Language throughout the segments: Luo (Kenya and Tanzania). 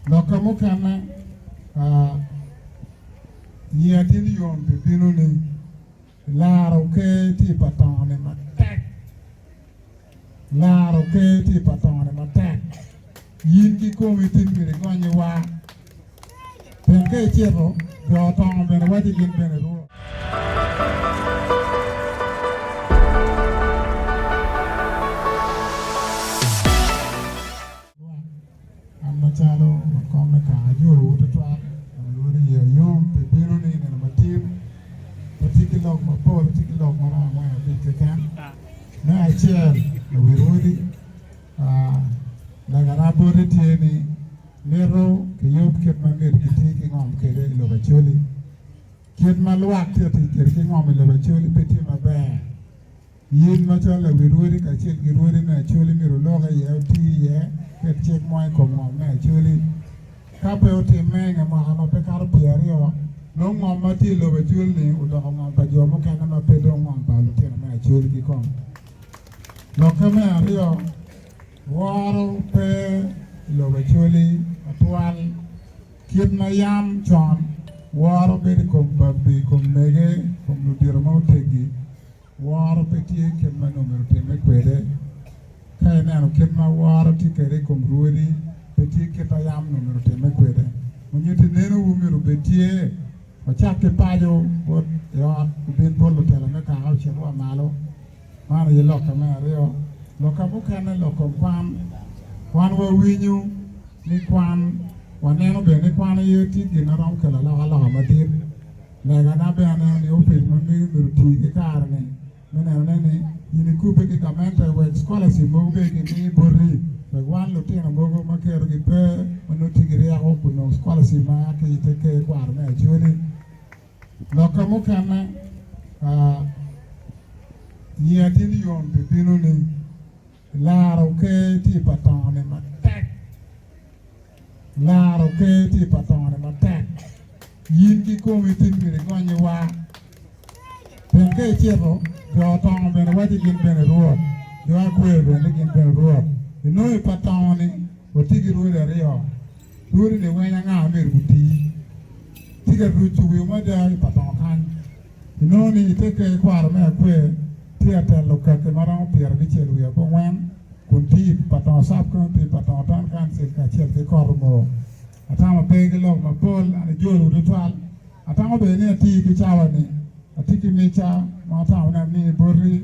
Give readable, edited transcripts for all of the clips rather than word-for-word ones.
Lokamukana Yatin Yom Pipinuni Laro Kati Patone Matek Laro Kati Patone Matek Yinki Komitin Mirigonywa Penke Chero, Jotong Benawati in Benero. Amachalo, Komaka, Juru, the Twat, and Luri, Yom, Pipiruni, and Matim, particular of my poor, particular of my own, when I think I can. Now I chair, we already, Nagarabori Tieni, Nero, Kiyop Kitman, taking on Kere Lovacholi. Kid Maluak, taking on Lovacholi, Petit Mabe. Yin Machala, we already, I check it already, actually, Mirologa, LT, check my common, actually. Capo Timang and Mahama Pecaro Piario, no more Mati Lovachuli, Udahoma, but your Mokanama Pedon, Balutina, actually become. Lokame Rio, Waro, Pe, Lovachuli, Atual, Kid Mayam, John, Waro Bedicum, Babi, Mege, from Ludiramo Tegi, Waro Petit, Kidmanum, Mequede. Kainano Kidma Waro Tikere Comrudi, Petit Kitayam numero Temequede. When you teneno Umiru Betie, or Chake Payo, what you are being Polo Telemeka, how she was Malo, Mara Loca Mario, Locabucana, Locopam, one will win you, Niquan, one name of Niquan, you take in around Kalala, Madrid, Naganabe, the open Mummy, the Carne, Menene. In Kupe Kamenta with scholarship, Mobe in Bori, the one Lieutenant Mogo Makero Gipe, Manutigria open no scholarship, Maki, take care of Guarna, Judy. Lokamukana Yatin Yom Pipinuni, Laro Kati Patone Matek, Laro Kati Patone Matek, Yinki Komitin Mirigonywa, Penke Chero. Jotong Benawati in Benero, you are queer when in Benero. You know a patoni, or ticket with a rio. During the way I'm out with tea. Ticket route to will mother paton. You know, you take a quarter of queer, theatre look at the Maran Pierre Vichel, we are one, Kunti, Paton Sapcon, Paton Tankan, Catcher, the Cormo. A time of peg along my pole and a jewel with the twal. A time of a near tea to Chawani. A tiki mecha, Mata, and me, Bori,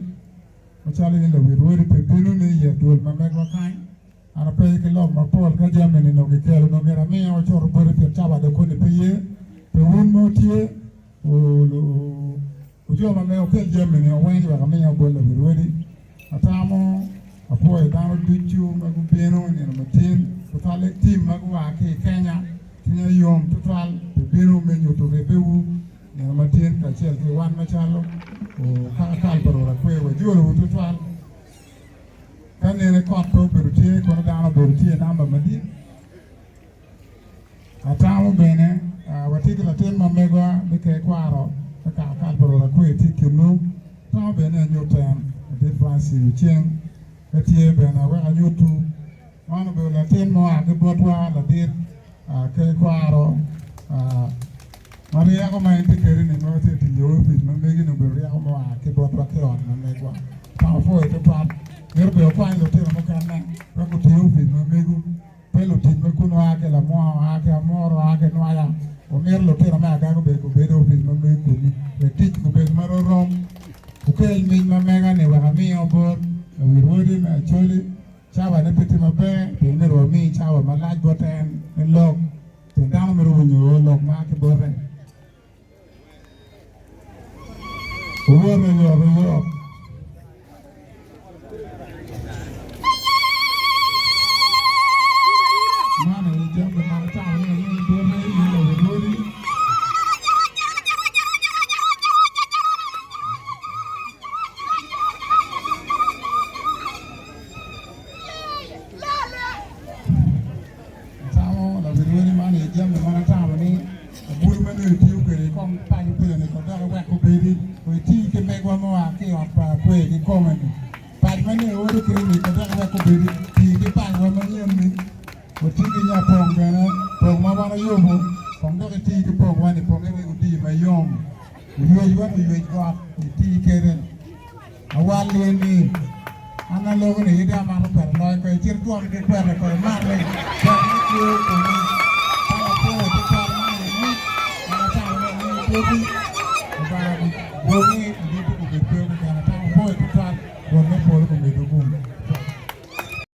Machali, we really Pepinuni, yet do my mega kind. And a peg along my Paul Kajaman in Ogikel, no Mirame, or Chorpuri Chava, the Kunipi, the one more tier, Ujoma Mayo Germany, or when you are a mayor bowl of ready. A tamo, a poet down Duchu, Magupino, and a Matin, Totalic team, Maguaki, Kenya, Tina Yom, Total, Pepino menu to Rebu. Matin, Kachel, one Machalo, or Kalparo, a quay with Julu to 12. Can they record to Bertie, Conadana Bertie, and Amba Madin? A town bene, what take a 10 Mamega, the Quaro, a Kalparo, a quay, Tikinu, Tom Bene, and your time, a difference in Ching, a tear, Bena, where are you two? One of the 10 more, the Botwa, the did, Quaro, Maria Oma indicated in order to your office, making a very keyboard rocket on Mamegua. Now for it apart, there will be a fine hotel Mokana, Rakuti office, Mamegu, Pelotin, Makunoaka, Moaka, Moroaka, Noya, or Merlo Teramaga, bed office, Mamegu, the teach Gubet Maro Rom, who called me Mamega, never a me on board, and we rode him actually. Chava Nepeti Mabe, the middle of me, Chava, my light button, and log, the down the room, you all of Market Borre. Whoever you are, Mana, you jump in my town, you do it, Many pong ma bana yobo pong do ti ki pong wani pong e di ma yom uyoi wan uyoi got ti keren awali ni ana logo ni ida ma per loy ko chir ko de per ko ma le ba ni ko ni pa po ti pa ma ni ana ta ni ni ko ba bo ni di ko be pe ko ta po ti ta ko ne po ko be ko